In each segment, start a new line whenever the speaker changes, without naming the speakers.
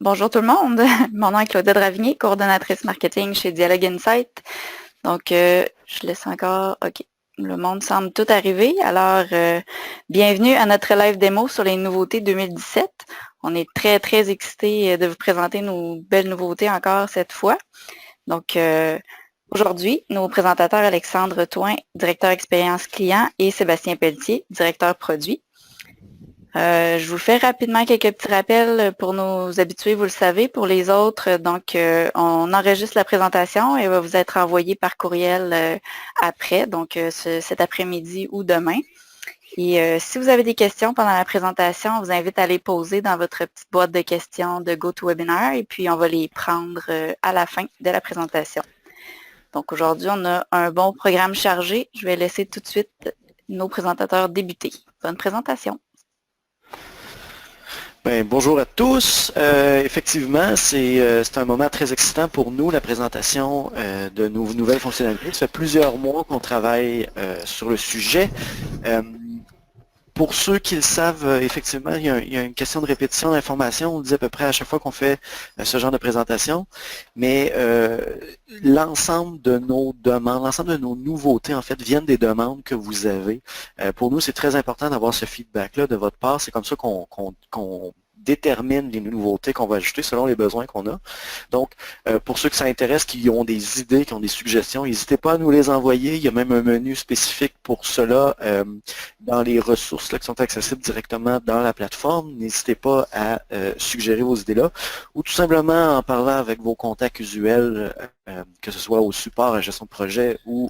Bonjour tout le monde, mon nom est Claudia Dravigny, coordonnatrice marketing chez Dialogue Insight. Donc, je laisse encore, OK, le monde semble tout arriver. Alors, bienvenue à notre live démo sur les nouveautés 2017. On est très, très excités de vous présenter nos belles nouveautés encore cette fois. Donc, aujourd'hui, nos présentateurs Alexandre Thoin, directeur expérience client, et Sébastien Pelletier, directeur produit. Je vous fais rapidement quelques petits rappels pour nos habitués, vous le savez. Pour les autres, donc, on enregistre la présentation et va vous être envoyée par courriel après, donc cet après-midi ou demain. Et si vous avez des questions pendant la présentation, on vous invite à les poser dans votre petite boîte de questions de GoToWebinar et puis on va les prendre à la fin de la présentation. Donc aujourd'hui, on a un bon programme chargé. Je vais laisser tout de suite nos présentateurs débuter. Bonne présentation.
Bien, bonjour à tous. Effectivement, c'est un moment très excitant pour nous, la présentation de nos nouvelles fonctionnalités. Ça fait plusieurs mois qu'on travaille sur le sujet. Pour ceux qui le savent, effectivement, il y a une question de répétition d'information. On le dit à peu près à chaque fois qu'on fait ce genre de présentation. Mais l'ensemble de nos demandes, l'ensemble de nos nouveautés, en fait, viennent des demandes que vous avez. Pour nous, c'est très important d'avoir ce feedback-là de votre part. C'est comme ça qu'on détermine les nouveautés qu'on va ajouter selon les besoins qu'on a. Donc, pour ceux que ça intéresse, qui ont des idées, qui ont des suggestions, n'hésitez pas à nous les envoyer. Il y a même un menu spécifique pour cela dans les ressources là, qui sont accessibles directement dans la plateforme. N'hésitez pas à suggérer vos idées-là ou tout simplement en parlant avec vos contacts usuels, que ce soit au support, à la gestion de projet ou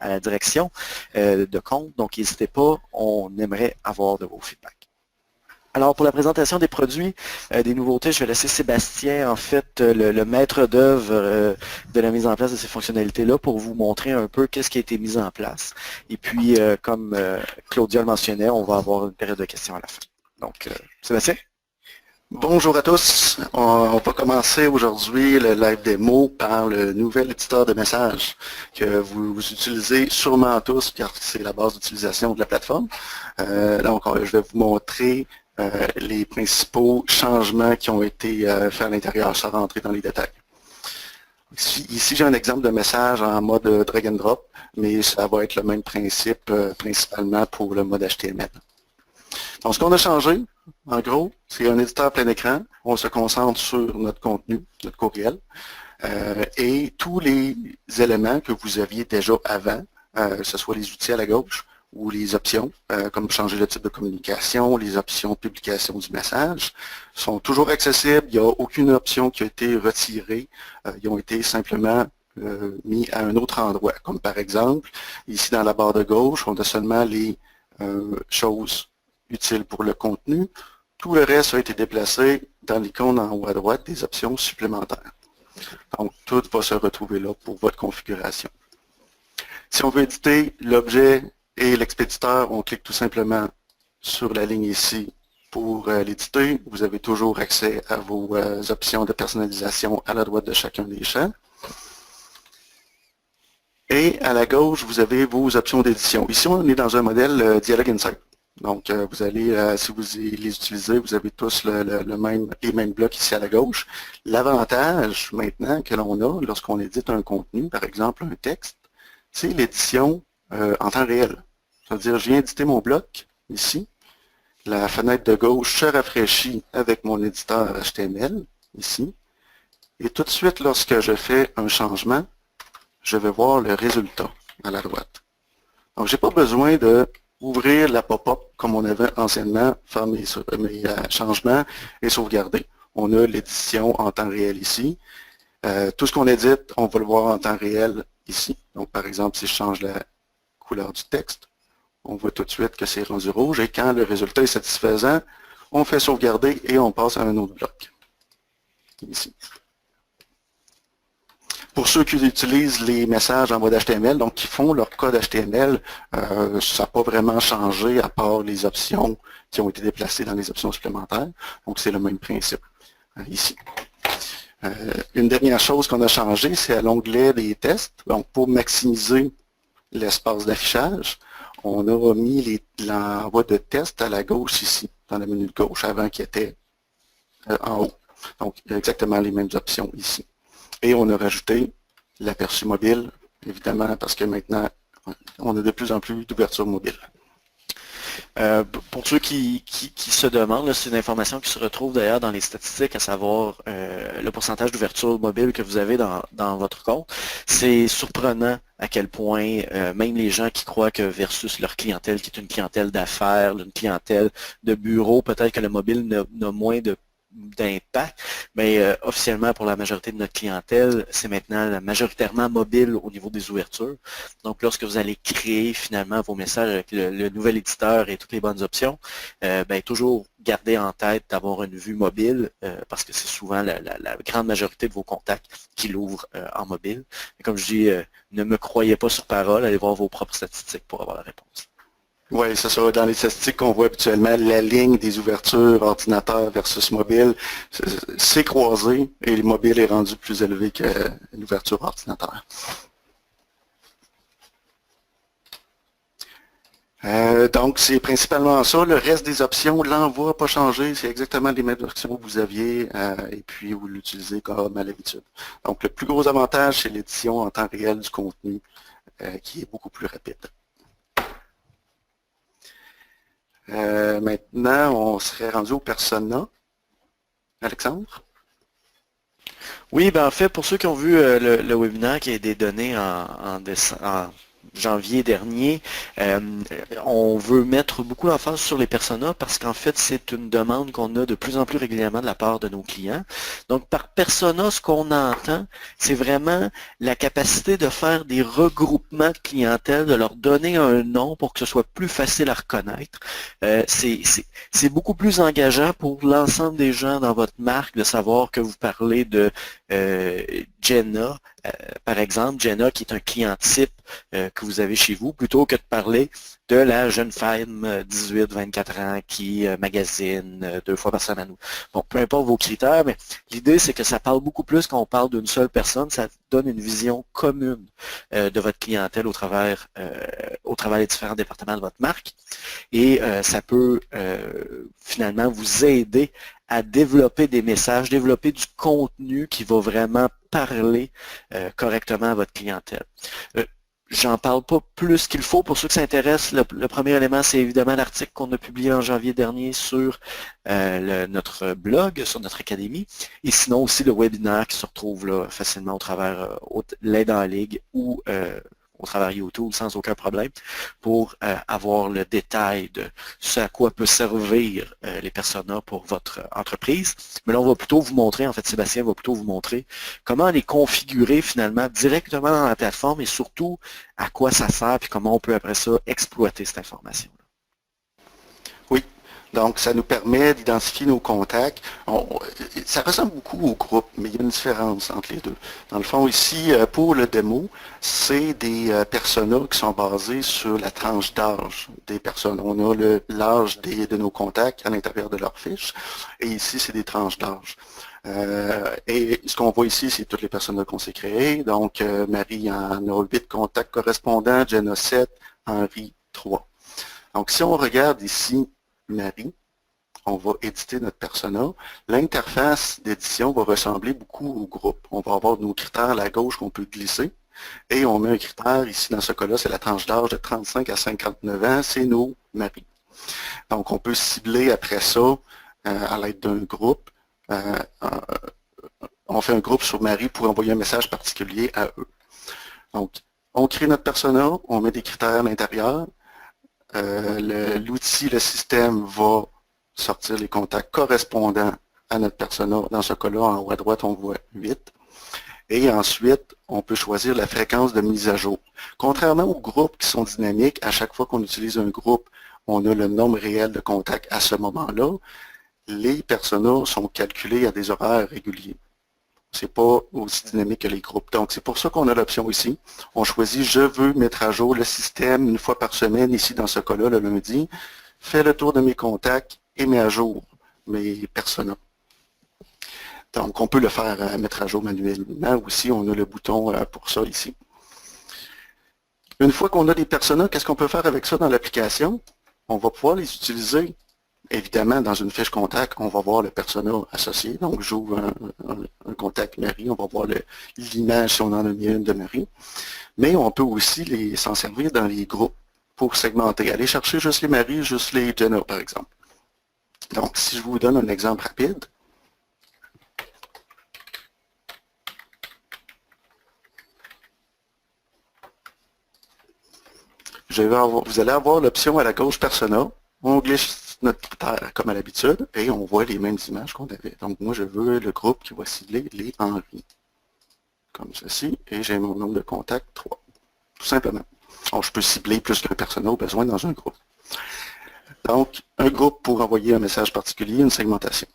à la direction de compte. Donc, n'hésitez pas, on aimerait avoir de vos feedbacks. Alors, pour la présentation des produits, des nouveautés, je vais laisser Sébastien, en fait, le maître d'œuvre de la mise en place de ces fonctionnalités-là pour vous montrer un peu qu'est-ce qui a été mis en place. Et puis, comme Claudia le mentionnait, on va avoir une période de questions à la fin. Donc, Sébastien?
Bonjour à tous. On va commencer aujourd'hui le live démo par le nouvel éditeur de messages que vous utilisez sûrement tous car c'est la base d'utilisation de la plateforme. Donc, je vais vous montrer les principaux changements qui ont été faits à l'intérieur sans rentrer dans les détails. Ici, j'ai un exemple de message en mode drag and drop, mais ça va être le même principe principalement pour le mode HTML. Donc, ce qu'on a changé, en gros, c'est un éditeur plein écran. On se concentre sur notre contenu, notre courriel, et tous les éléments que vous aviez déjà avant, que ce soit les outils à la gauche ou les options, comme changer le type de communication, les options de publication du message, sont toujours accessibles. Il n'y a aucune option qui a été retirée. Ils ont été simplement mis à un autre endroit. Comme par exemple, ici dans la barre de gauche, on a seulement les choses utiles pour le contenu. Tout le reste a été déplacé dans l'icône en haut à droite des options supplémentaires. Donc, tout va se retrouver là pour votre configuration. Si on veut éditer l'objet et l'expéditeur, on clique tout simplement sur la ligne ici pour l'éditer. Vous avez toujours accès à vos options de personnalisation à la droite de chacun des champs. Et à la gauche, vous avez vos options d'édition. Ici, on est dans un modèle Dialogue Insight. Donc, vous allez, si vous les utilisez, vous avez tous les mêmes blocs ici à la gauche. L'avantage maintenant que l'on a lorsqu'on édite un contenu, par exemple un texte, c'est l'édition en temps réel. C'est-à-dire, je viens éditer mon bloc ici. La fenêtre de gauche se rafraîchit avec mon éditeur HTML ici. Et tout de suite, lorsque je fais un changement, je vais voir le résultat à la droite. Donc, je n'ai pas besoin de ouvrir la pop-up comme on avait anciennement, faire mes changements et sauvegarder. On a l'édition en temps réel ici. Tout ce qu'on édite, on va le voir en temps réel ici. Donc, par exemple, si je change la couleur du texte, on voit tout de suite que c'est rendu rouge. Et quand le résultat est satisfaisant, on fait sauvegarder et on passe à un autre bloc. Ici. Pour ceux qui utilisent les messages en mode HTML, donc qui font leur code HTML, ça n'a pas vraiment changé à part les options qui ont été déplacées dans les options supplémentaires. Donc, c'est le même principe ici. Une dernière chose qu'on a changé, c'est à l'onglet des tests. Donc, pour maximiser l'espace d'affichage, on a mis l'envoi de test à la gauche ici, dans le menu de gauche, avant qu'il était en haut. Donc, il y a exactement les mêmes options ici. Et on a rajouté l'aperçu mobile, évidemment, parce que maintenant, on a de plus en plus d'ouverture mobile.
Pour ceux qui se demandent, c'est une information qui se retrouve d'ailleurs dans les statistiques, à savoir le pourcentage d'ouverture mobile que vous avez dans votre compte. C'est surprenant à quel point même les gens qui croient que versus leur clientèle, qui est une clientèle d'affaires, une clientèle de bureau, peut-être que le mobile n'a moins d'impact, mais officiellement pour la majorité de notre clientèle, c'est maintenant majoritairement mobile au niveau des ouvertures. Donc lorsque vous allez créer finalement vos messages avec le nouvel éditeur et toutes les bonnes options, toujours garder en tête d'avoir une vue mobile parce que c'est souvent la grande majorité de vos contacts qui l'ouvrent en mobile. Et comme je dis, ne me croyez pas sur parole, allez voir vos propres statistiques pour avoir la réponse.
Oui, c'est ça. Dans les statistiques qu'on voit habituellement, la ligne des ouvertures ordinateur versus mobile, c'est croisé et le mobile est rendu plus élevé que l'ouverture ordinateur. Donc, c'est principalement ça. Le reste des options, l'envoi n'a pas changé. C'est exactement les mêmes options que vous aviez et puis vous l'utilisez comme à l'habitude. Donc, le plus gros avantage, c'est l'édition en temps réel du contenu qui est beaucoup plus rapide. Maintenant, on serait rendu au persona. Alexandre?
Oui, en fait, pour ceux qui ont vu le webinaire qui a été donné en janvier dernier, on veut mettre beaucoup d'emphase sur les personas parce qu'en fait, c'est une demande qu'on a de plus en plus régulièrement de la part de nos clients. Donc, par persona, ce qu'on entend, c'est vraiment la capacité de faire des regroupements de clientèle, de leur donner un nom pour que ce soit plus facile à reconnaître. C'est beaucoup plus engageant pour l'ensemble des gens dans votre marque de savoir que vous parlez de Jenna, par exemple, Jenna qui est un client type que vous avez chez vous, plutôt que de parler de la jeune femme 18-24 ans qui magasine 2 fois par semaine. Bon, peu importe vos critères, mais l'idée c'est que ça parle beaucoup plus quand on parle d'une seule personne, ça donne une vision commune de votre clientèle au travers des différents départements de votre marque et ça peut finalement vous aider à développer des messages, développer du contenu qui va vraiment parler correctement à votre clientèle. J'en parle pas plus qu'il faut. Pour ceux qui s'intéressent, le premier élément, c'est évidemment l'article qu'on a publié en janvier dernier sur notre blog, sur notre académie, et sinon aussi le webinaire qui se retrouve là facilement au travers l'aide en ligue ou au travers YouTube sans aucun problème pour avoir le détail de ce à quoi peut servir les personas pour votre entreprise. Mais là, on va plutôt vous montrer, en fait, Sébastien va plutôt vous montrer comment les configurer finalement directement dans la plateforme et surtout à quoi ça sert et comment on peut après ça exploiter cette information.
Oui. Donc, ça nous permet d'identifier nos contacts. Ça ressemble beaucoup au groupe, mais il y a une différence entre les deux. Dans le fond, ici, pour le démo, c'est des personas qui sont basés sur la tranche d'âge des personnes. On a l'âge de nos contacts à l'intérieur de leur fiche, et ici, c'est des tranches d'âge. Et ce qu'on voit ici, c'est toutes les personas qu'on s'est créées. Donc, Marie en a 8 contacts correspondants, Jenna 7, Henri 3. Donc, si on regarde ici, Marie, on va éditer notre persona. L'interface d'édition va ressembler beaucoup au groupe. On va avoir nos critères à la gauche qu'on peut glisser. Et on met un critère, ici dans ce cas-là, c'est la tranche d'âge de 35 à 59 ans, c'est nos maris. Donc on peut cibler après ça à l'aide d'un groupe. On fait un groupe sur Marie pour envoyer un message particulier à eux. Donc on crée notre persona, on met des critères à l'intérieur. L'outil, le système va sortir les contacts correspondants à notre persona. Dans ce cas-là, en haut à droite, on voit 8. Et ensuite, on peut choisir la fréquence de mise à jour. Contrairement aux groupes qui sont dynamiques, à chaque fois qu'on utilise un groupe, on a le nombre réel de contacts à ce moment-là. Les personas sont calculés à des horaires réguliers. C'est pas aussi dynamique que les groupes. Donc, c'est pour ça qu'on a l'option ici. On choisit « Je veux mettre à jour le système une fois par semaine », ici dans ce cas-là, le lundi. Fais le tour de mes contacts et met à jour mes personas. Donc, on peut le faire mettre à jour manuellement. Aussi, on a le bouton pour ça ici. Une fois qu'on a des personas, qu'est-ce qu'on peut faire avec ça dans l'application? On va pouvoir les utiliser évidemment, dans une fiche contact, on va voir le persona associé. Donc, j'ouvre un contact Marie, on va voir l'image si on en a mis une de Marie. Mais on peut aussi s'en servir dans les groupes pour segmenter. Aller chercher juste les Marie, juste les Jenna, par exemple. Donc, si je vous donne un exemple rapide, vous allez avoir l'option à la gauche Persona. On glisse notre critère comme à l'habitude et on voit les mêmes images qu'on avait. Donc, moi, je veux le groupe qui va cibler les Henri. Comme ceci. Et j'ai mon nombre de contacts 3. Tout simplement. Donc, je peux cibler plus qu'un persona au besoin dans un groupe. Donc, un groupe pour envoyer un message particulier, une segmentation.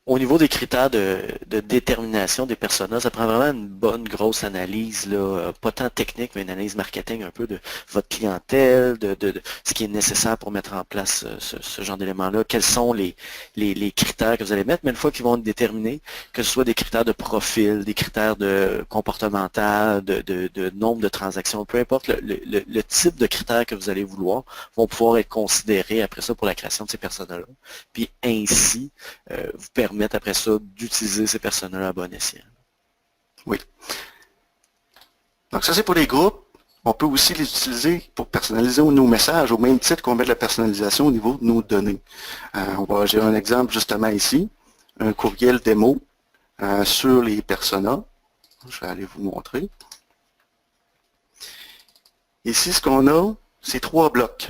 Au niveau des critères de détermination des personas, ça prend vraiment une bonne grosse analyse, là, pas tant technique, mais une analyse marketing un peu de votre clientèle, de ce qui est nécessaire pour mettre en place ce genre d'éléments-là. Quels sont les critères que vous allez mettre, mais une fois qu'ils vont être déterminés, que ce soit des critères de profil, des critères de comportemental, de nombre de transactions, peu importe le type de critères que vous allez vouloir, vont pouvoir être considérés après ça pour la création de ces personas-là. Puis ainsi, vous permettre après ça d'utiliser ces personas à bon escient.
Oui. Donc ça c'est pour les groupes. On peut aussi les utiliser pour personnaliser nos messages au même titre qu'on met de la personnalisation au niveau de nos données. J'ai un exemple justement ici, un courriel démo sur les personas. Je vais aller vous montrer. Ici, ce qu'on a, c'est 3 blocs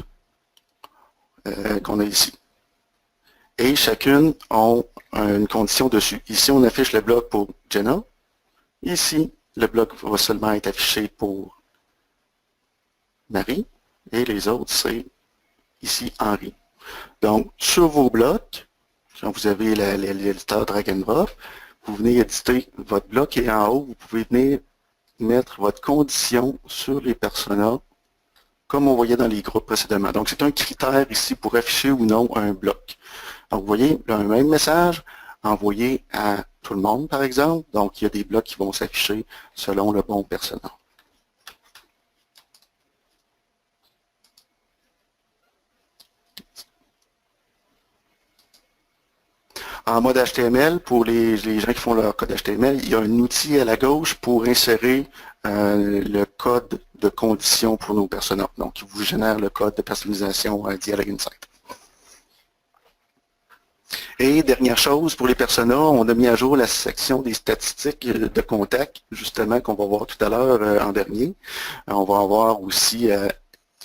qu'on a ici. Et chacune a une condition dessus. Ici, on affiche le bloc pour Jenna. Ici, le bloc va seulement être affiché pour Marie. Et les autres, c'est ici Henri. Donc, sur vos blocs, quand vous avez l'éditeur drag and drop, vous venez éditer votre bloc et en haut, vous pouvez venir mettre votre condition sur les personas comme on voyait dans les groupes précédemment. Donc, c'est un critère ici pour afficher ou non un bloc. Donc, vous voyez, le même message envoyé à tout le monde, par exemple. Donc, il y a des blocs qui vont s'afficher selon le bon persona. En mode HTML, pour les gens qui font leur code HTML, il y a un outil à la gauche pour insérer le code de condition pour nos personas. Donc, il vous génère le code de personnalisation Dialog Insight. Et dernière chose, pour les personas, on a mis à jour la section des statistiques de contact, justement, qu'on va voir tout à l'heure en dernier. On va avoir aussi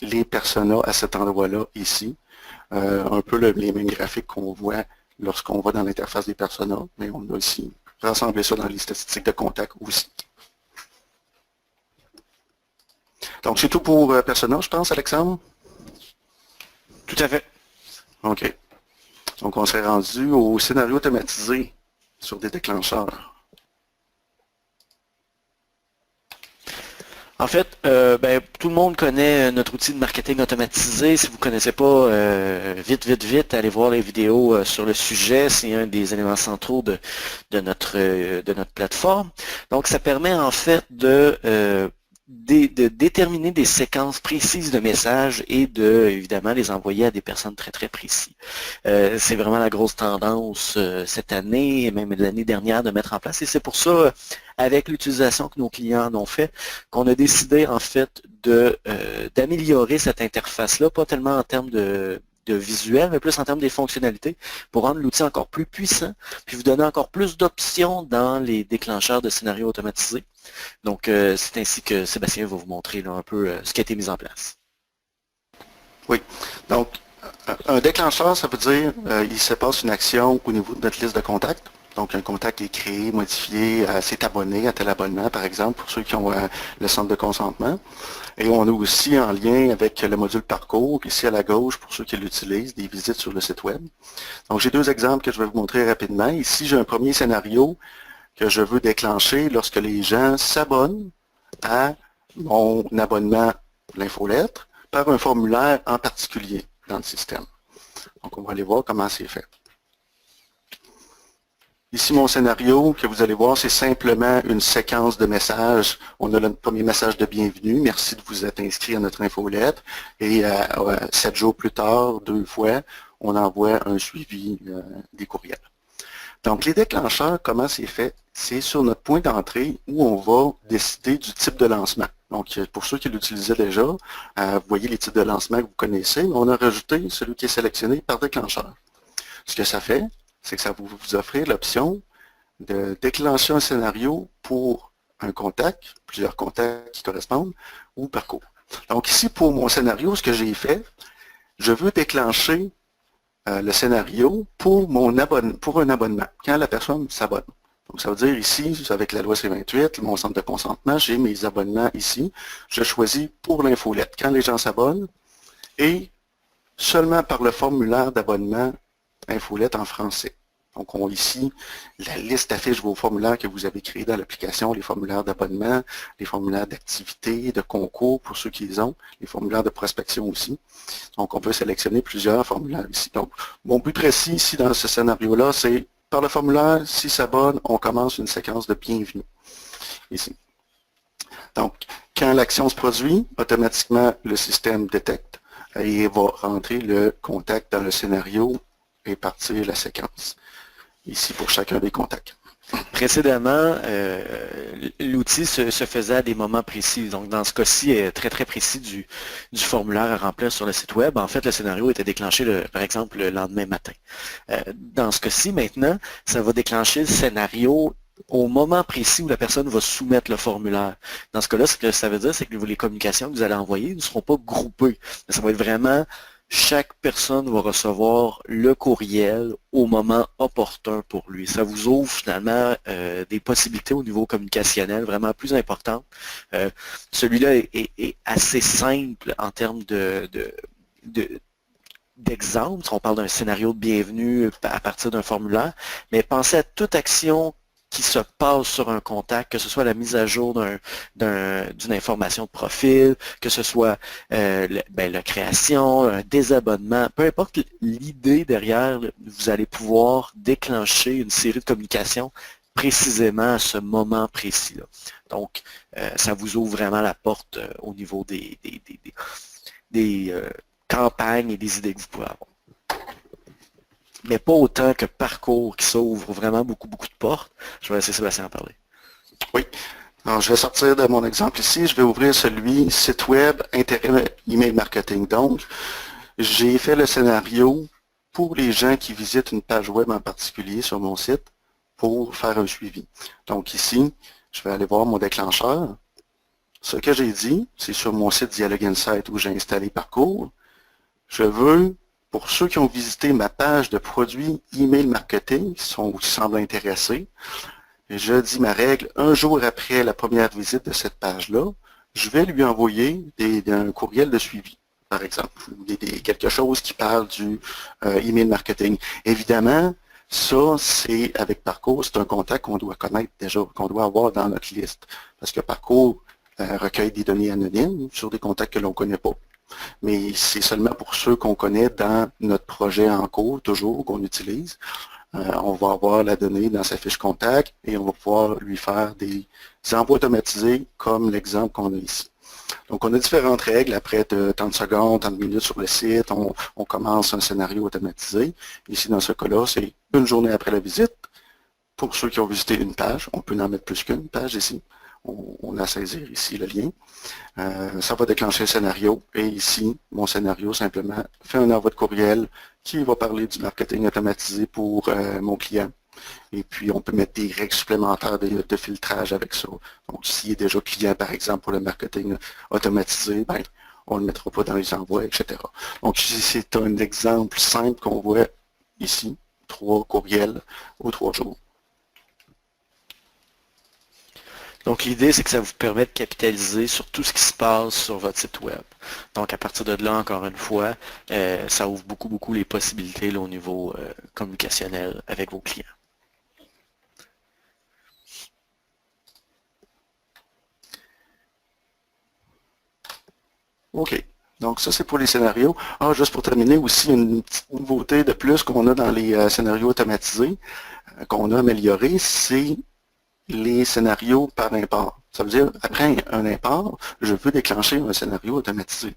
les personas à cet endroit-là, ici. Un peu les mêmes graphiques qu'on voit lorsqu'on va dans l'interface des personas, mais on a aussi rassemblé ça dans les statistiques de contact aussi. Donc, c'est tout pour persona, je pense, Alexandre?
Tout à fait.
OK. Donc, on serait rendu au scénario automatisé sur des déclencheurs.
En fait, tout le monde connaît notre outil de marketing automatisé. Si vous ne connaissez pas, vite, allez voir les vidéos sur le sujet. C'est un des éléments centraux de notre plateforme. Donc, ça permet en fait de déterminer des séquences précises de messages et évidemment, les envoyer à des personnes très, très précises. C'est vraiment la grosse tendance cette année et même l'année dernière de mettre en place. Et c'est pour ça, avec l'utilisation que nos clients en ont fait, qu'on a décidé en fait d'améliorer cette interface-là, pas tellement en termes de visuel, mais plus en termes des fonctionnalités, pour rendre l'outil encore plus puissant, puis vous donner encore plus d'options dans les déclencheurs de scénarios automatisés. Donc, c'est ainsi que Sébastien va vous montrer là, un peu ce qui a été mis en place.
Oui. Donc, un déclencheur, ça veut dire il se passe une action au niveau de notre liste de contacts. Donc, un contact est créé, modifié, s'est abonné à tel abonnement, par exemple, pour ceux qui ont le centre de consentement. Et on a aussi en lien avec le module parcours, ici à la gauche, pour ceux qui l'utilisent, des visites sur le site web. Donc, j'ai 2 exemples que je vais vous montrer rapidement. Ici, j'ai un premier scénario que je veux déclencher lorsque les gens s'abonnent à mon abonnement l'infolettre par un formulaire en particulier dans le système. Donc, on va aller voir comment c'est fait. Ici, mon scénario que vous allez voir, c'est simplement une séquence de messages. On a le premier message de bienvenue. Merci de vous être inscrit à notre infolettre. Et 7 jours plus tard, 2 fois, on envoie un suivi des courriels. Donc, les déclencheurs, comment c'est fait? C'est sur notre point d'entrée où on va décider du type de lancement. Donc, pour ceux qui l'utilisaient déjà, vous voyez les types de lancement que vous connaissez, mais on a rajouté celui qui est sélectionné par déclencheur. Ce que ça fait, c'est que ça vous offre l'option de déclencher un scénario pour un contact, plusieurs contacts qui correspondent, ou parcours. Donc ici, pour mon scénario, ce que j'ai fait, je veux déclencher le scénario pour un abonnement, quand la personne s'abonne. Donc ça veut dire ici, avec la loi C28, mon centre de consentement, j'ai mes abonnements ici. Je choisis pour l'infolette, quand les gens s'abonnent, et seulement par le formulaire d'abonnement infolette en français. Donc, ici, la liste affiche vos formulaires que vous avez créés dans l'application, les formulaires d'abonnement, les formulaires d'activité, de concours pour ceux qui les ont, les formulaires de prospection aussi. Donc, on peut sélectionner plusieurs formulaires ici. Donc, mon but précis ici dans ce scénario-là, c'est par le formulaire, s'ils s'abonnent, on commence une séquence de bienvenue. Ici. Donc, quand l'action se produit, automatiquement, le système détecte et va rentrer le contact dans le scénario et partir la séquence. Ici pour chacun des contacts.
Précédemment, l'outil se faisait à des moments précis. Donc, dans ce cas-ci, très très précis du formulaire à remplir sur le site web. En fait, le scénario était déclenché, par exemple, le lendemain matin. Dans ce cas-ci, maintenant, ça va déclencher le scénario au moment précis où la personne va soumettre le formulaire. Dans ce cas-là, ce que ça veut dire, c'est que les communications que vous allez envoyer ne seront pas groupées. Ça va être vraiment chaque personne va recevoir le courriel au moment opportun pour lui. Ça vous ouvre finalement des possibilités au niveau communicationnel vraiment plus importantes. Celui-là est assez simple en termes d'exemple. On parle d'un scénario de bienvenue à partir d'un formulaire, mais pensez à toute action qui se passe sur un contact, que ce soit la mise à jour d'une information de profil, que ce soit la création, un désabonnement, peu importe l'idée derrière, vous allez pouvoir déclencher une série de communications précisément à ce moment précis-là. Donc, ça vous ouvre vraiment la porte au niveau des campagnes et des idées que vous pouvez avoir. Mais pas autant que Parcours qui s'ouvre vraiment beaucoup de portes. Je vais laisser Sébastien en parler.
Oui. Alors, je vais sortir de mon exemple ici. Je vais ouvrir celui site web, intérêt, email marketing. Donc, j'ai fait le scénario pour les gens qui visitent une page web en particulier sur mon site pour faire un suivi. Donc ici, je vais aller voir mon déclencheur. Ce que j'ai dit, c'est sur mon site Dialogue Insight où j'ai installé Parcours. Je veux pour ceux qui ont visité ma page de produits email marketing, qui semblent intéressés, je dis ma règle, un jour après la première visite de cette page-là, je vais lui envoyer un courriel de suivi, par exemple, quelque chose qui parle du email marketing. Évidemment, ça, c'est avec Parcours, c'est un contact qu'on doit connaître déjà, qu'on doit avoir dans notre liste, parce que Parcours recueille des données anonymes sur des contacts que l'on ne connaît pas. Mais c'est seulement pour ceux qu'on connaît dans notre projet en cours, toujours, qu'on utilise. On va avoir la donnée dans sa fiche contact et on va pouvoir lui faire des envois automatisés comme l'exemple qu'on a ici. Donc, on a différentes règles. Après 30 secondes, 30 minutes sur le site, on commence un scénario automatisé. Ici, dans ce cas-là, c'est une journée après la visite. Pour ceux qui ont visité une page, on peut en mettre plus qu'une page ici. On a à saisir ici le lien. Ça va déclencher le scénario. Et ici, mon scénario simplement fait un envoi de courriel qui va parler du marketing automatisé pour mon client. Et puis, on peut mettre des règles supplémentaires de filtrage avec ça. Donc, s'il est déjà client, par exemple, pour le marketing automatisé, ben, on ne le mettra pas dans les envois, etc. Donc, ici, c'est un exemple simple qu'on voit ici. 3 courriels aux 3 jours.
Donc, l'idée, c'est que ça vous permet de capitaliser sur tout ce qui se passe sur votre site web. Donc, à partir de là, encore une fois, ça ouvre beaucoup les possibilités là, au niveau communicationnel avec vos clients.
OK. Donc, ça, c'est pour les scénarios. Juste pour terminer, aussi, une petite nouveauté de plus qu'on a dans les scénarios automatisés. qu'on a amélioré, c'est les scénarios par import. Ça veut dire, après un import, je veux déclencher un scénario automatisé.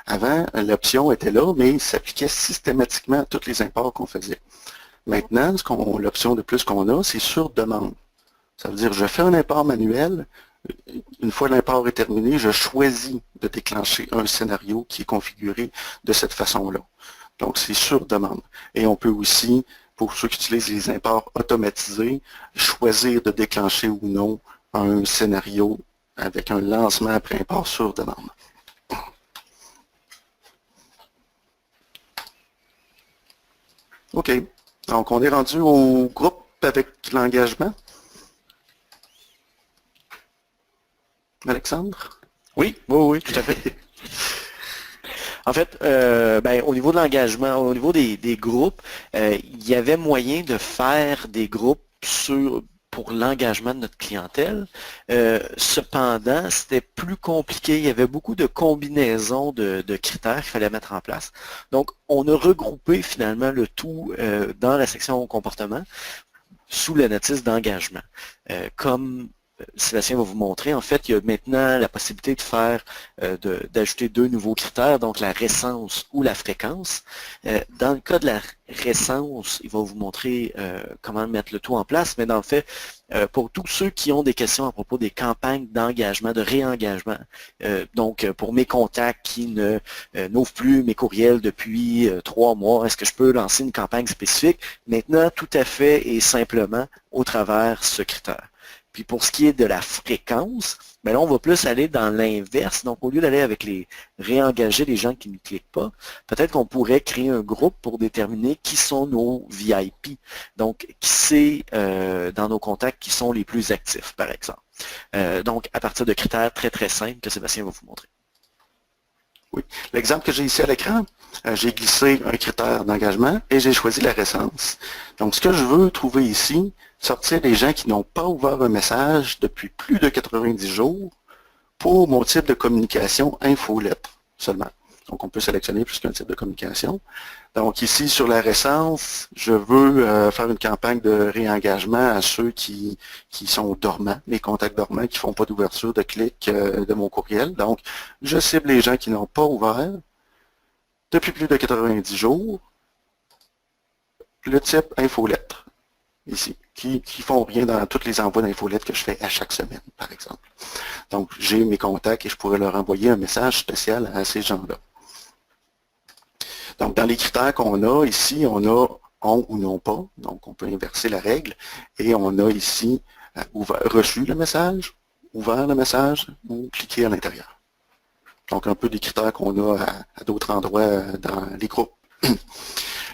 Avant, l'option était là, mais il s'appliquait systématiquement à tous les imports qu'on faisait. Maintenant, l'option de plus qu'on a, c'est sur demande. Ça veut dire, je fais un import manuel, une fois l'import est terminé, je choisis de déclencher un scénario qui est configuré de cette façon-là. Donc, c'est sur demande. Et on peut aussi, pour ceux qui utilisent les imports automatisés, choisir de déclencher ou non un scénario avec un lancement après import sur demande. OK. Donc, on est rendu au groupe avec l'engagement. Alexandre?
Oui, tout à fait. En fait, au niveau de l'engagement, au niveau des groupes, il y avait moyen de faire des groupes pour l'engagement de notre clientèle. Cependant, c'était plus compliqué. Il y avait beaucoup de combinaisons de critères qu'il fallait mettre en place. Donc, on a regroupé finalement le tout dans la section comportement sous la notice d'engagement. Comme Sébastien va vous montrer, en fait, il y a maintenant la possibilité de faire, d'ajouter deux nouveaux critères, donc la récence ou la fréquence. Dans le cas de la récence, il va vous montrer comment mettre le tout en place, mais dans le fait, pour tous ceux qui ont des questions à propos des campagnes d'engagement, de réengagement, donc pour mes contacts qui n'ouvrent plus mes courriels depuis 3 mois, est-ce que je peux lancer une campagne spécifique? Maintenant, tout à fait et simplement au travers ce critère. Puis pour ce qui est de la fréquence, là, on va plus aller dans l'inverse. Donc, au lieu d'aller avec réengager les gens qui ne cliquent pas, peut-être qu'on pourrait créer un groupe pour déterminer qui sont nos VIP. Donc, qui c'est dans nos contacts qui sont les plus actifs, par exemple. Donc, à partir de critères très, très simples que Sébastien va vous montrer.
Oui. L'exemple que j'ai ici à l'écran, j'ai glissé un critère d'engagement et j'ai choisi la récence. Donc, ce que je veux trouver ici, sortir les gens qui n'ont pas ouvert un message depuis plus de 90 jours pour mon type de communication infolettre seulement. Donc, on peut sélectionner plus qu'un type de communication. Donc, ici, sur la récence, je veux faire une campagne de réengagement à ceux qui sont dormants, les contacts dormants qui ne font pas d'ouverture de clic de mon courriel. Donc, je cible les gens qui n'ont pas ouvert depuis plus de 90 jours. Le type infolettre, ici, qui font rien dans tous les envois d'infolettres que je fais à chaque semaine, par exemple. Donc, j'ai mes contacts et je pourrais leur envoyer un message spécial à ces gens-là. Donc, dans les critères qu'on a, ici, on a ont ou non pas. Donc, on peut inverser la règle. Et on a ici reçu le message, ouvert le message ou cliqué à l'intérieur. Donc, un peu des critères qu'on a à d'autres endroits dans les groupes.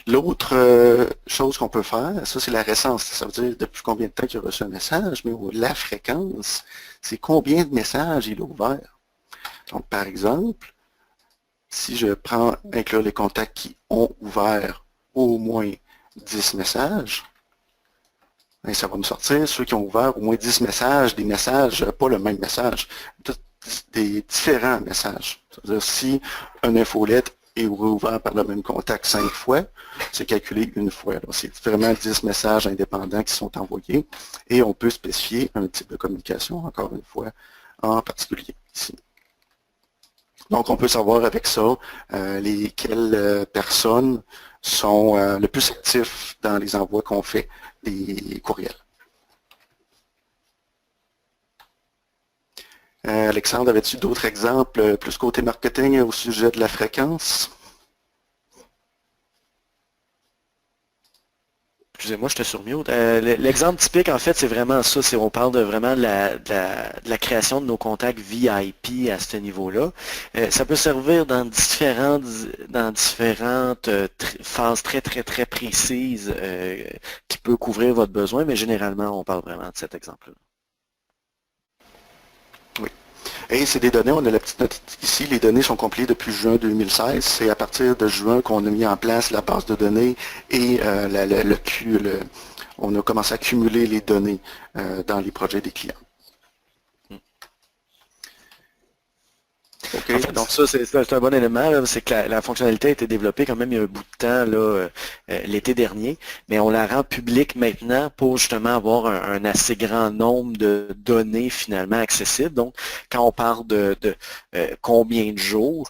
L'autre chose qu'on peut faire, ça c'est la récence. Ça veut dire depuis combien de temps il a reçu un message, mais la fréquence, c'est combien de messages il a ouvert. Donc, par exemple, si je prends inclure les contacts qui ont ouvert au moins 10 messages, et ça va me sortir ceux qui ont ouvert au moins 10 messages, des messages, pas le même message, des différents messages. C'est-à-dire si un infolette est ouvert par le même contact 5 fois, c'est calculé une fois. C'est vraiment 10 messages indépendants qui sont envoyés et on peut spécifier un type de communication, encore une fois, en particulier ici. Donc, on peut savoir avec ça quelles personnes sont le plus actifs dans les envois qu'on fait des courriels. Alexandre, avais-tu d'autres exemples plus côté marketing au sujet de la fréquence?
Excusez-moi, je te sur mute. L'exemple typique, en fait, c'est vraiment ça. On parle vraiment de la création de nos contacts VIP à ce niveau-là. Ça peut servir dans différentes phases très, très, très précises qui peut couvrir votre besoin, mais généralement, on parle vraiment de cet exemple-là.
Oui. Et c'est des données, on a la petite note ici, les données sont compilées depuis juin 2016. C'est à partir de juin qu'on a mis en place la base de données et on a commencé à cumuler les données dans les projets des clients. OK,
En fait,
donc
ça, c'est un bon élément, là, c'est que la fonctionnalité a été développée quand même il y a un bout de temps, là, l'été dernier, mais on la rend publique maintenant pour justement avoir un assez grand nombre de données finalement accessibles. Donc, quand on parle de combien de jours,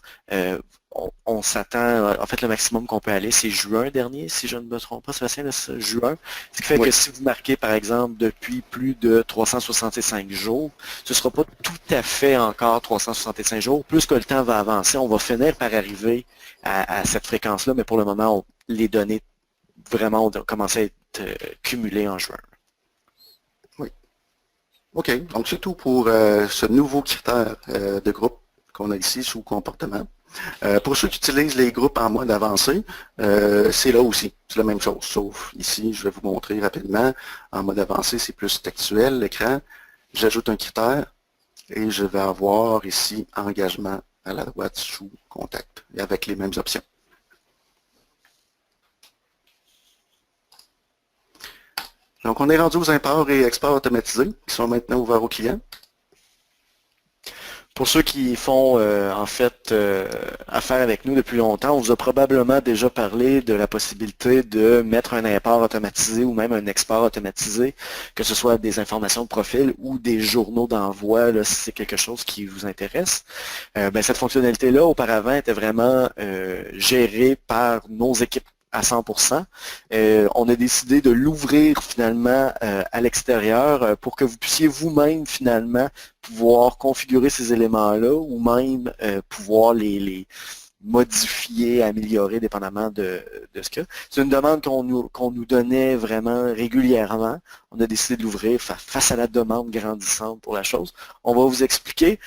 on s'attend, en fait, le maximum qu'on peut aller, c'est juin dernier, si je ne me trompe pas, Sébastien, là, c'est juin. Ce qui fait
oui.
que si vous marquez, par exemple, depuis plus de 365 jours, ce ne sera pas tout à fait encore 365 jours. Plus que le temps va avancer, on va finir par arriver à cette fréquence-là, mais pour le moment, les données vraiment ont commencé à être cumulées en juin.
Oui. OK, donc c'est tout pour ce nouveau critère de groupe qu'on a ici sous comportement. Pour ceux qui utilisent les groupes en mode avancé, c'est là aussi, c'est la même chose, sauf ici, je vais vous montrer rapidement. En mode avancé, c'est plus textuel, l'écran. J'ajoute un critère et je vais avoir ici engagement à la droite sous contact, et avec les mêmes options. Donc, on est rendu aux imports et exports automatisés qui sont maintenant ouverts aux clients.
Pour ceux qui font en fait affaire avec nous depuis longtemps, on vous a probablement déjà parlé de la possibilité de mettre un import automatisé ou même un export automatisé, que ce soit des informations de profil ou des journaux d'envoi, si c'est quelque chose qui vous intéresse. Cette fonctionnalité-là, auparavant, était vraiment gérée par nos équipes à 100%. On a décidé de l'ouvrir finalement à l'extérieur pour que vous puissiez vous-même finalement pouvoir configurer ces éléments-là ou même pouvoir les modifier, améliorer dépendamment de ce que. C'est une demande qu'on nous donnait vraiment régulièrement. On a décidé de l'ouvrir face à la demande grandissante pour la chose. On va vous expliquer.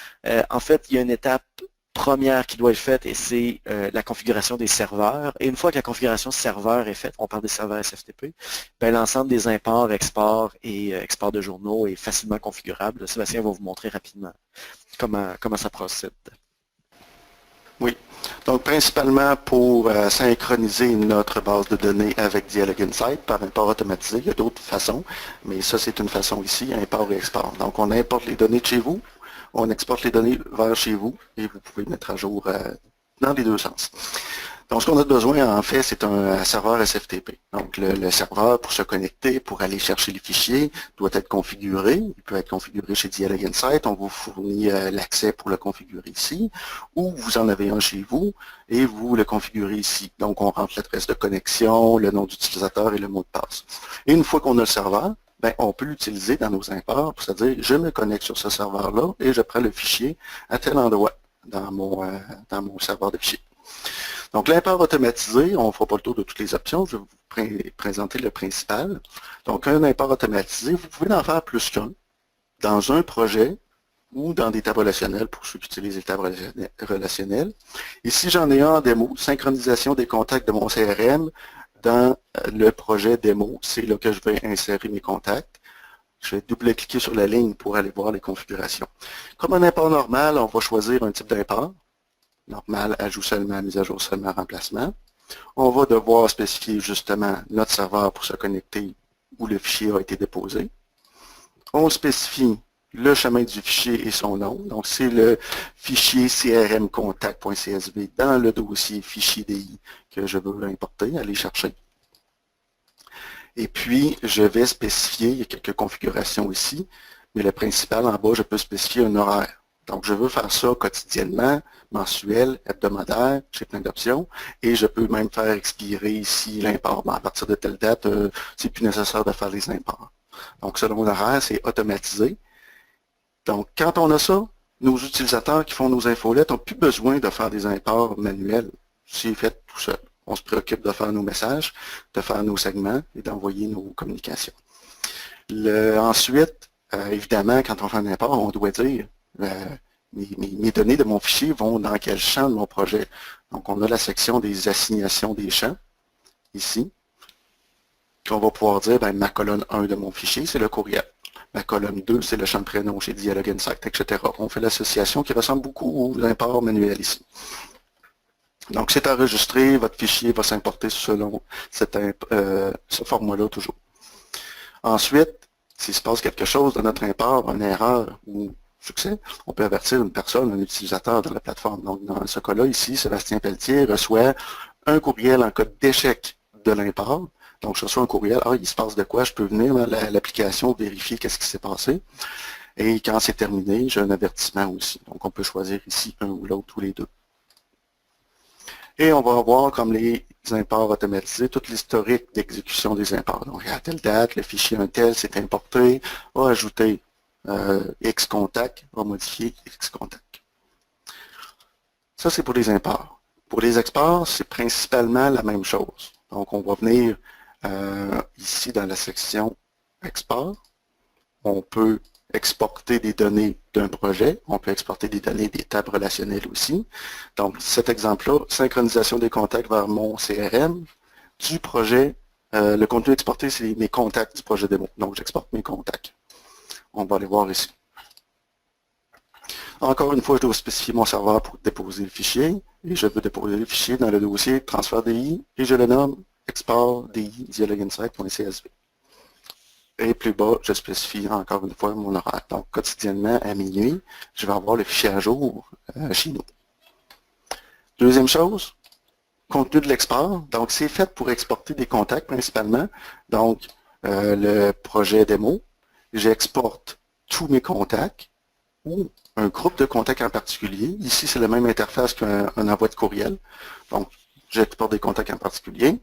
En fait, il y a une étape première qui doit être faite et c'est la configuration des serveurs. Et une fois que la configuration serveur est faite, on parle des serveurs SFTP, l'ensemble des imports, exports et exports de journaux est facilement configurable. Sébastien va vous montrer rapidement comment ça procède.
Oui. Donc, principalement pour synchroniser notre base de données avec Dialog Insight par import automatisé. Il y a d'autres façons, mais ça, c'est une façon ici, import et export. Donc, on importe les données de chez vous, on exporte les données vers chez vous et vous pouvez mettre à jour dans les deux sens. Donc, ce qu'on a besoin, en fait, c'est un serveur SFTP. Donc, le serveur, pour se connecter, pour aller chercher les fichiers, doit être configuré. Il peut être configuré chez Dialog Insight. On vous fournit l'accès pour le configurer ici. Ou vous en avez un chez vous et vous le configurez ici. Donc, on rentre l'adresse de connexion, le nom d'utilisateur et le mot de passe. Et une fois qu'on a le serveur, on peut l'utiliser dans nos imports, c'est-à-dire je me connecte sur ce serveur-là et je prends le fichier à tel endroit dans mon serveur de fichiers. Donc, l'import automatisé, on ne fera pas le tour de toutes les options, je vais vous présenter le principal. Donc, un import automatisé, vous pouvez en faire plus qu'un dans un projet ou dans des tables relationnelles pour ceux qui utilisent les tables relationnelles. Ici, j'en ai un en démo, synchronisation des contacts de mon CRM dans le projet démo. C'est là que je vais insérer mes contacts. Je vais double-cliquer sur la ligne pour aller voir les configurations. Comme un import normal, on va choisir un type d'import. Normal, ajout seulement, mise à jour seulement, remplacement. On va devoir spécifier justement notre serveur pour se connecter où le fichier a été déposé. On spécifie le chemin du fichier et son nom. Donc, c'est le fichier crmcontact.csv dans le dossier fichier DI que je veux importer, aller chercher. Et puis, je vais spécifier, il y a quelques configurations ici, mais le principal en bas, je peux spécifier un horaire. Donc, je veux faire ça quotidiennement, mensuel, hebdomadaire, j'ai plein d'options, et je peux même faire expirer ici l'import. À partir de telle date, c'est plus nécessaire de faire les imports. Donc, selon l'horaire, c'est automatisé. Donc, quand on a ça, nos utilisateurs qui font nos infolettes n'ont plus besoin de faire des imports manuels. C'est fait tout seul. On se préoccupe de faire nos messages, de faire nos segments et d'envoyer nos communications. Ensuite, évidemment, quand on fait un import, on doit dire mes données de mon fichier vont dans quel champ de mon projet. Donc, on a la section des assignations des champs, ici. Puis on va pouvoir dire, ma colonne 1 de mon fichier, c'est le courriel. Ma colonne 2, c'est le champ de prénom chez Dialog Insight, etc. On fait l'association qui ressemble beaucoup aux imports manuels ici. Donc, c'est enregistré, votre fichier va s'importer selon ce format-là toujours. Ensuite, s'il se passe quelque chose dans notre import, une erreur ou succès, on peut avertir une personne, un utilisateur de la plateforme. Donc, dans ce cas-là, ici, Sébastien Pelletier reçoit un courriel en cas d'échec de l'import. Donc, je reçois un courriel, il se passe de quoi, je peux venir dans l'application vérifier qu'est-ce qui s'est passé. Et quand c'est terminé, j'ai un avertissement aussi. Donc, on peut choisir ici un ou l'autre ou les deux. Et on va avoir comme les imports automatisés, tout l'historique d'exécution des imports. Donc, à telle date, le fichier un tel s'est importé, a ajouté X contact, va modifier X contact. Ça, c'est pour les imports. Pour les exports, c'est principalement la même chose. Donc, on va venir ici dans la section export. On peut exporter des données d'un projet. On peut exporter des données des tables relationnelles aussi. Donc, cet exemple-là, synchronisation des contacts vers mon CRM du projet. Le contenu exporté, c'est mes contacts du projet démo. Donc, j'exporte mes contacts. On va aller voir ici. Encore une fois, je dois spécifier mon serveur pour déposer le fichier. Et je veux déposer le fichier dans le dossier transfert DI et je le nomme export DI dialogueinsight.csv. Et plus bas, je spécifie encore une fois mon horaire. Donc, quotidiennement, à minuit, je vais avoir le fichier à jour chez nous. Deuxième chose, contenu de l'export. Donc, c'est fait pour exporter des contacts principalement. Donc, le projet démo, j'exporte tous mes contacts ou un groupe de contacts en particulier. Ici, c'est la même interface qu'un envoi de courriel. Donc, j'exporte des contacts en particulier.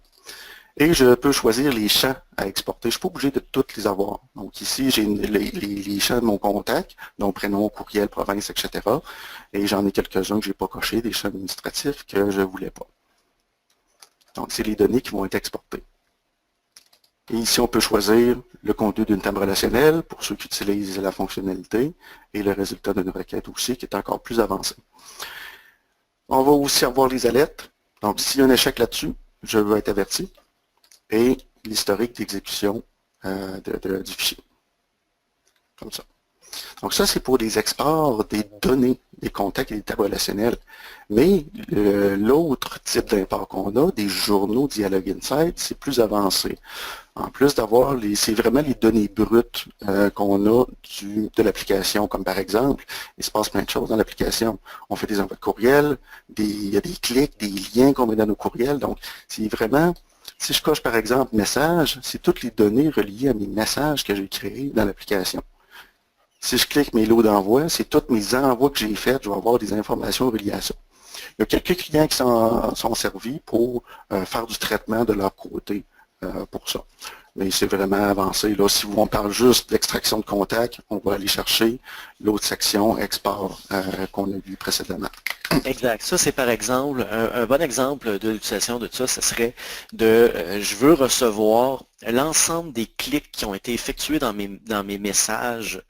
Et je peux choisir les champs à exporter. Je ne suis pas obligé de toutes les avoir. Donc ici, j'ai les champs de mon contact, donc prénom, courriel, province, etc. Et j'en ai quelques-uns que je n'ai pas cochés, des champs administratifs que je ne voulais pas. Donc, c'est les données qui vont être exportées. Et ici, on peut choisir le contenu d'une table relationnelle pour ceux qui utilisent la fonctionnalité et le résultat d'une requête aussi qui est encore plus avancé. On va aussi avoir les alertes. Donc, s'il y a un échec là-dessus, je vais être averti. Et l'historique d'exécution du fichier. Comme ça. Donc ça, c'est pour les exports des données, des contacts et des tables relationnelles. Mais l'autre type d'import qu'on a, des journaux Dialogue Insight, c'est plus avancé. En plus d'avoir, c'est vraiment les données brutes qu'on a de l'application, comme par exemple, il se passe plein de choses dans l'application. On fait des envois de courriel, il y a des clics, des liens qu'on met dans nos courriels. Donc, c'est vraiment... Si je coche par exemple message, c'est toutes les données reliées à mes messages que j'ai créés dans l'application. Si je clique mes lots d'envoi, c'est tous mes envois que j'ai faits, je vais avoir des informations reliées à ça. Il y a quelques clients qui sont servis pour faire du traitement de leur côté pour ça. Mais c'est vraiment avancé. Là, si on parle juste d'extraction de contact, on va aller chercher l'autre section export qu'on a vu précédemment.
Exact. Ça, c'est par exemple, un bon exemple de l'utilisation de ça, ce serait je veux recevoir l'ensemble des clics qui ont été effectués dans mes messages,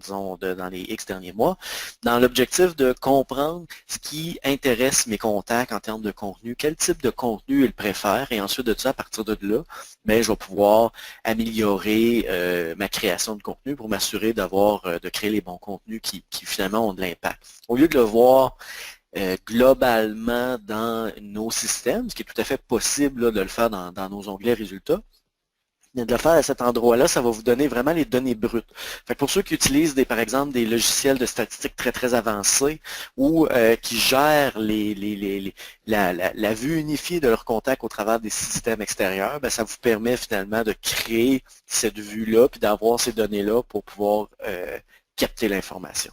disons, dans les X derniers mois, dans l'objectif de comprendre ce qui intéresse mes contacts en termes de contenu, quel type de contenu ils préfèrent, et ensuite de ça, à partir de là, je vais pouvoir améliorer ma création de contenu pour m'assurer de créer les bons contenus qui finalement ont de l'impact. Au lieu de le voir globalement dans nos systèmes, ce qui est tout à fait possible là, de le faire dans nos onglets résultats, mais de le faire à cet endroit-là, ça va vous donner vraiment les données brutes. Fait que pour ceux qui utilisent par exemple des logiciels de statistiques très très avancés ou qui gèrent la vue unifiée de leurs contacts au travers des systèmes extérieurs, ça vous permet finalement de créer cette vue-là puis d'avoir ces données-là pour pouvoir capter l'information.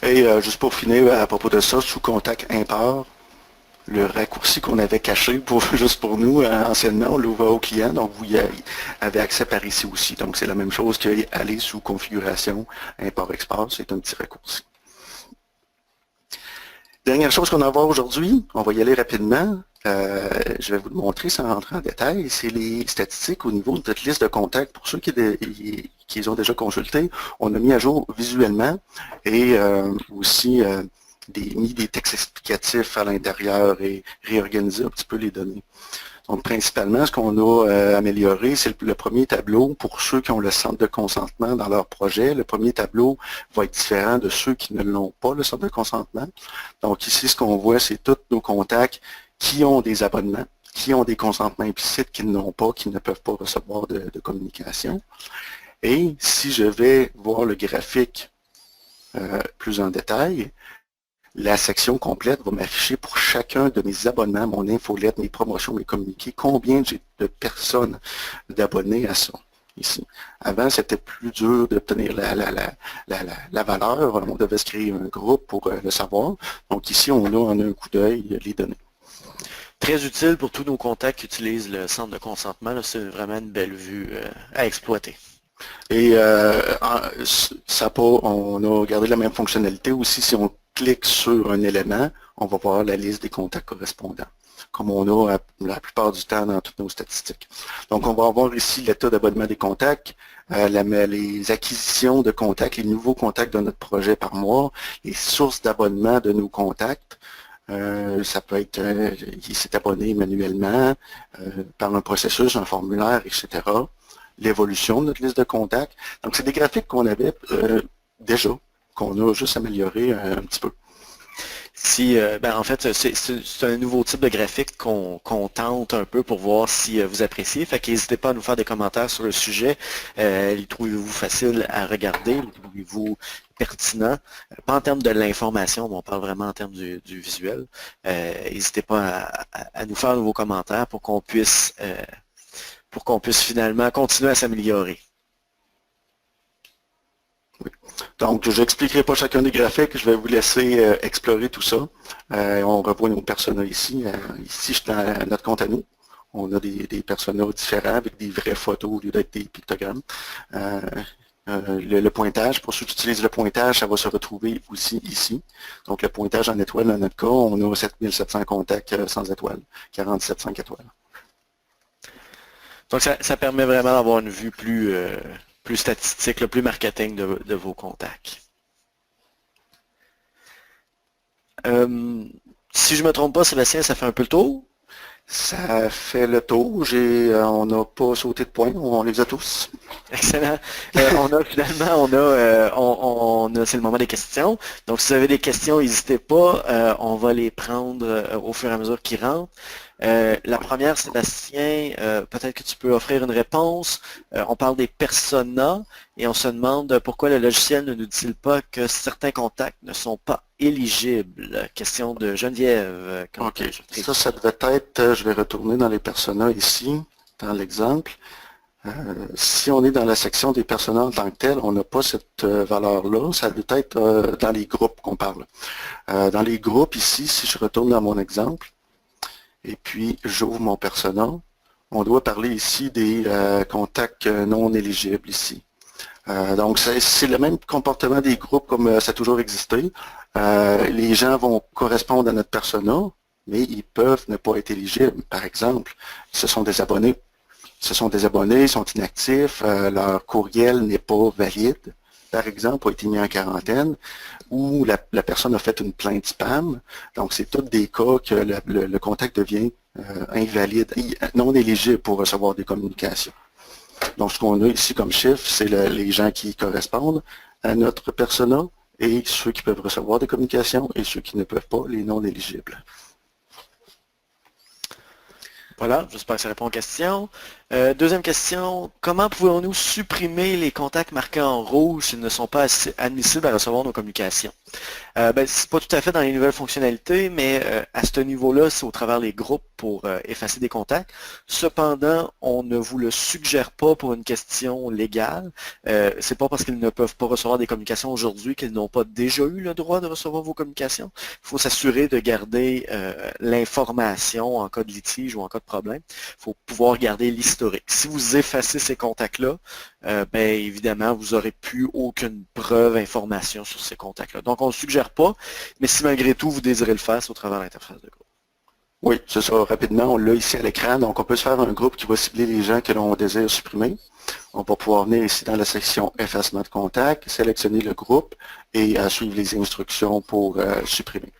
Et juste pour finir, à propos de ça, sous contact import, le raccourci qu'on avait caché juste pour nous, anciennement, on l'ouvre au client, donc vous y avez accès par ici aussi. Donc c'est la même chose qu'aller sous configuration, import-export, c'est un petit raccourci. Dernière chose qu'on va voir aujourd'hui, on va y aller rapidement. Je vais vous le montrer sans rentrer en détail, c'est les statistiques au niveau de notre liste de contacts. Pour ceux qui les ont déjà consultés, on a mis à jour visuellement et aussi mis des textes explicatifs à l'intérieur et réorganisé un petit peu les données. Donc, principalement, ce qu'on a amélioré, c'est le premier tableau pour ceux qui ont le centre de consentement dans leur projet. Le premier tableau va être différent de ceux qui ne l'ont pas, le centre de consentement. Donc, ici, ce qu'on voit, c'est tous nos contacts qui ont des abonnements qui ont des consentements implicites, qui n'ont pas, qui ne peuvent pas recevoir de communication. Et si je vais voir le graphique plus en détail, la section complète va m'afficher pour chacun de mes abonnements, mon infolette, mes promotions, mes communiqués, combien j'ai de personnes d'abonnés à ça. Ici. Avant, c'était plus dur d'obtenir la valeur. On devait se créer un groupe pour le savoir. Donc ici, on a en un coup d'œil les données.
Très utile pour tous nos contacts qui utilisent le centre de consentement. C'est vraiment une belle vue à exploiter.
Et on a gardé la même fonctionnalité aussi. Si on clique sur un élément, on va voir la liste des contacts correspondants, comme on a la plupart du temps dans toutes nos statistiques. Donc, on va avoir ici l'état d'abonnement des contacts, les acquisitions de contacts, les nouveaux contacts de notre projet par mois, les sources d'abonnement de nos contacts. Ça peut être, il s'est abonné manuellement par un processus, un formulaire, etc. L'évolution de notre liste de contacts. Donc, c'est des graphiques qu'on avait déjà, qu'on a juste amélioré un petit peu.
En fait, c'est un nouveau type de graphique qu'on tente un peu pour voir si vous appréciez. Fait qu'hésitez pas à nous faire des commentaires sur le sujet. Les trouvez-vous faciles à regarder? Les trouvez-vous pertinents? Pas en termes de l'information, mais on parle vraiment en termes du visuel. N'hésitez pas à nous faire vos commentaires pour qu'on puisse finalement continuer à s'améliorer.
Oui. Donc, je n'expliquerai pas chacun des graphiques, je vais vous laisser explorer tout ça. On revoit nos personas ici. Ici, je suis dans notre compte à nous. On a des personas différents avec des vraies photos au lieu d'être des pictogrammes. Le pointage, pour ceux qui utilisent le pointage, ça va se retrouver aussi ici. Donc, le pointage en étoile, dans notre cas, on a 7700 contacts sans étoiles, 47 5 étoiles.
Donc, ça permet vraiment d'avoir une vue plus statistique, plus marketing de vos contacts. Si je ne me trompe pas, Sébastien, ça fait un peu le tour?
Ça fait le tour. On n'a pas sauté de points, on les a tous.
Excellent. C'est le moment des questions. Donc, si vous avez des questions, n'hésitez pas. On va les prendre au fur et à mesure qu'ils rentrent. La première, Sébastien, peut-être que tu peux offrir une réponse. On parle des personas et on se demande pourquoi le logiciel ne nous dit-il pas que certains contacts ne sont pas éligibles. Question de Geneviève.
OK. Ça devait être, je vais retourner dans les personas ici, dans l'exemple. Si on est dans la section des personas en tant que tel, on n'a pas cette valeur-là. Ça doit être dans les groupes qu'on parle. Dans les groupes ici, si je retourne dans mon exemple, et puis j'ouvre mon persona, on doit parler ici des contacts non éligibles ici. Donc c'est le même comportement des groupes comme ça a toujours existé. Les gens vont correspondre à notre persona, mais ils peuvent ne pas être éligibles. Par exemple, ce sont des abonnés. Ce sont des abonnés, ils sont inactifs, leur courriel n'est pas valide, par exemple, a été mis en quarantaine, ou la personne a fait une plainte spam. Donc, c'est tous des cas que le contact devient invalide, non éligible pour recevoir des communications. Donc, ce qu'on a ici comme chiffre, c'est les gens qui correspondent à notre persona et ceux qui peuvent recevoir des communications et ceux qui ne peuvent pas, les non éligibles.
Voilà, j'espère que ça répond aux questions. Deuxième question, comment pouvons-nous supprimer les contacts marqués en rouge s'ils ne sont pas admissibles à recevoir nos communications? C'est pas tout à fait dans les nouvelles fonctionnalités, mais à ce niveau-là, c'est au travers des groupes pour effacer des contacts. Cependant, on ne vous le suggère pas pour une question légale. C'est pas parce qu'ils ne peuvent pas recevoir des communications aujourd'hui qu'ils n'ont pas déjà eu le droit de recevoir vos communications. Il faut s'assurer de garder l'information en cas de litige ou en cas de problème. Il faut pouvoir garder l'historique. Si vous effacez ces contacts-là, évidemment, vous n'aurez plus aucune preuve, information sur ces contacts-là. Donc, on ne le suggère pas, mais si malgré tout, vous désirez le faire, c'est au travers de l'interface de groupe.
Oui, c'est ça. Rapidement, on l'a ici à l'écran. Donc, on peut se faire un groupe qui va cibler les gens que l'on désire supprimer. On va pouvoir venir ici dans la section effacement de contact, sélectionner le groupe et suivre les instructions pour supprimer.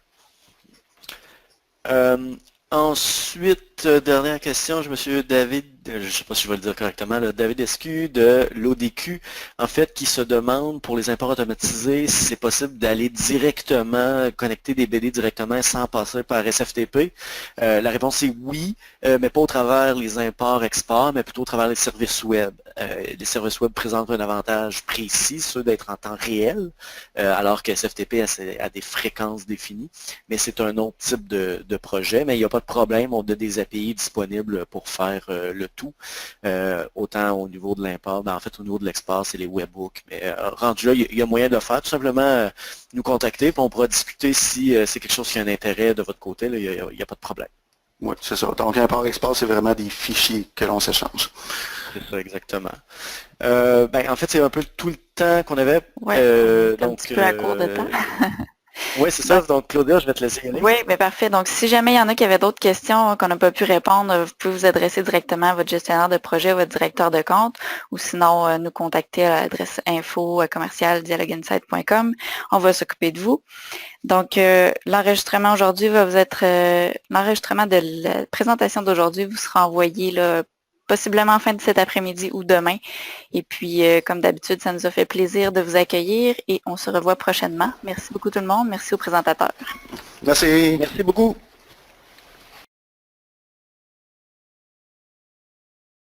Ensuite, dernière question, monsieur David, je ne sais pas si je vais le dire correctement, là, David Escu de l'ODQ, en fait, qui se demande pour les imports automatisés si c'est possible d'aller directement, connecter des BD directement sans passer par SFTP. La réponse est oui, mais pas au travers les imports-exports, mais plutôt au travers les services web. Les services web présentent un avantage précis, ceux d'être en temps réel, alors que SFTP a des fréquences définies, mais c'est un autre type de projet, mais il n'y a pas de problème, on a des API disponibles pour faire le tout, autant au niveau de l'import, en fait au niveau de l'export, c'est les webbooks, mais rendu là, il y a moyen de le faire, tout simplement nous contacter, puis on pourra discuter si c'est quelque chose qui a un intérêt de votre côté, là, il n'y a pas de problème.
Oui, c'est ça. Donc, import-export, c'est vraiment des fichiers que l'on s'échange.
C'est ça, exactement. En fait, c'est un peu tout le temps qu'on avait.
Oui, un
donc,
petit peu à court de temps.
oui, c'est ça. Donc, Claudia, je vais te laisser y aller.
Oui, mais parfait. Donc, si jamais il y en a qui avaient d'autres questions qu'on n'a pas pu répondre, vous pouvez vous adresser directement à votre gestionnaire de projet, votre directeur de compte, ou sinon nous contacter à l'adresse info@commercial-dialogueinsight.com. On va s'occuper de vous. Donc, l'enregistrement aujourd'hui va vous être l'enregistrement de la présentation d'aujourd'hui vous sera envoyé là, possiblement en fin de cet après-midi ou demain. Et puis, comme d'habitude, ça nous a fait plaisir de vous accueillir et on se revoit prochainement. Merci beaucoup tout le monde. Merci aux présentateurs.
Merci.
Merci beaucoup.